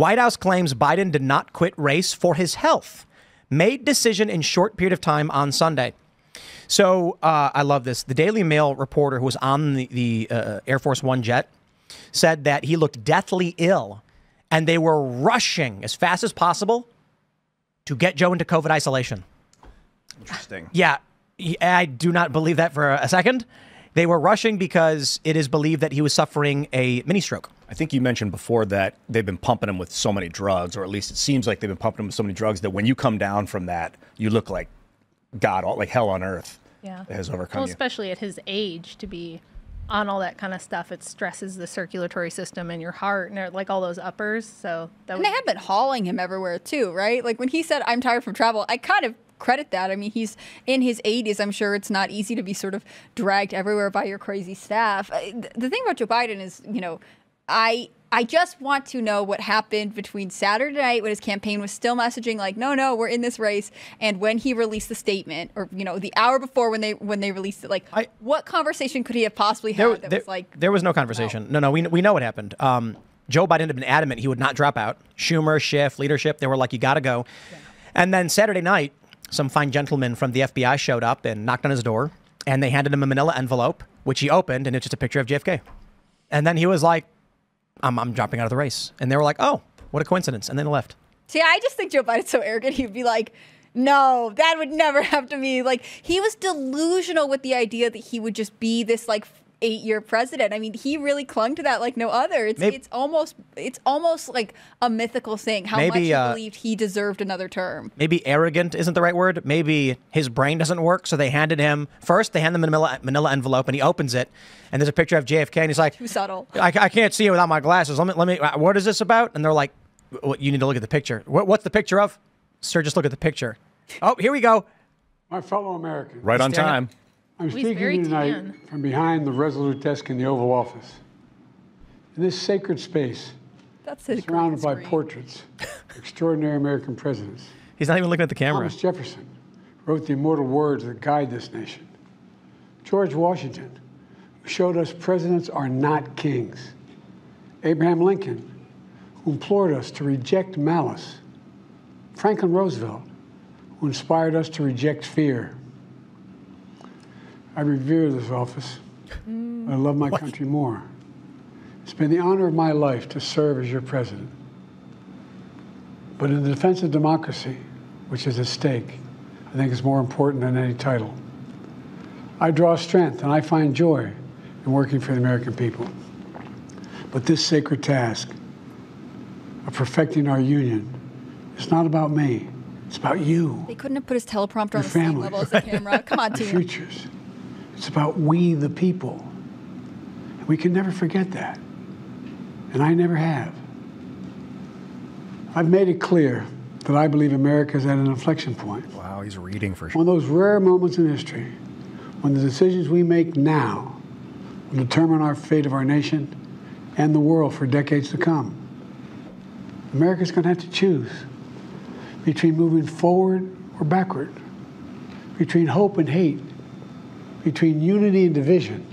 White House claims Biden did not quit race for his health. Made decision in short period of time on Sunday. So I love this. The Daily Mail reporter who was on the Air Force One jet said that he looked deathly ill and they were rushing as fast as possible to get Joe into COVID isolation. Interesting. Yeah, I do not believe that for a second. They were rushing because it is believed that he was suffering a mini stroke. I think you mentioned before that they've been pumping him with so many drugs, or at least it seems like they've been pumping him with so many drugs that when you come down from that, you look like God, like hell on earth. Yeah. Has overcome you. Especially at his age, to be on all that kind of stuff, it stresses the circulatory system and your heart and like all those uppers. So and they have been hauling him everywhere too, right? Like when he said, "I'm tired from travel," I kind of credit that. I mean, he's in his 80s. I'm sure it's not easy to be sort of dragged everywhere by your crazy staff. The thing about Joe Biden is, you know, I just want to know what happened between Saturday night when his campaign was still messaging like, no, we're in this race, and when he released the statement, or, you know, the hour before when they released it. Like, what conversation could he have possibly had that was like... There was no conversation. No, we know what happened. Joe Biden had been adamant he would not drop out. Schumer, Schiff, leadership, they were like, you got to go. Yeah. And then Saturday night, some fine gentlemen from the FBI showed up and knocked on his door, and they handed him a manila envelope, which he opened, and it's just a picture of JFK. And then he was like, I'm dropping out of the race. And they were like, oh, what a coincidence. And then left. See, I just think Joe Biden's so arrogant. He'd be like, no, that would never happen to me. Like, he was delusional with the idea that he would just be this, like, 8-year president. I mean, he really clung to that like no other. It's almost like a mythical thing how much he believed he deserved another term. Maybe arrogant isn't the right word. Maybe his brain doesn't work, so they hand him a manila envelope, and he opens it, and there's a picture of JFK, and he's like, too subtle. I can't see it without my glasses. Let me. What is this about? And they're like, well, you need to look at the picture. What's the picture of? Sir, just look at the picture. Oh, here we go. My fellow Americans. Right on time. I'm speaking to you tonight from behind the resolute desk in the Oval Office. In this sacred space, surrounded by portraits of extraordinary American presidents. He's not even looking at the camera. Thomas Jefferson wrote the immortal words that guide this nation. George Washington, who showed us presidents are not kings. Abraham Lincoln, who implored us to reject malice. Franklin Roosevelt, who inspired us to reject fear. I revere this office, but I love my country more. It's been the honor of my life to serve as your president. But in the defense of democracy, which is at stake, I think it's more important than any title. I draw strength and I find joy in working for the American people. But this sacred task of perfecting our union is not about me. It's about you. They couldn't have put his teleprompter on the same level as the camera. Come on, team. Futures. It's about we, the people. And we can never forget that. And I never have. I've made it clear that I believe America is at an inflection point. Wow, he's reading for sure. One of those rare moments in history when the decisions we make now will determine our fate of our nation and the world for decades to come. America's going to have to choose between moving forward or backward, between hope and hate, between unity and division.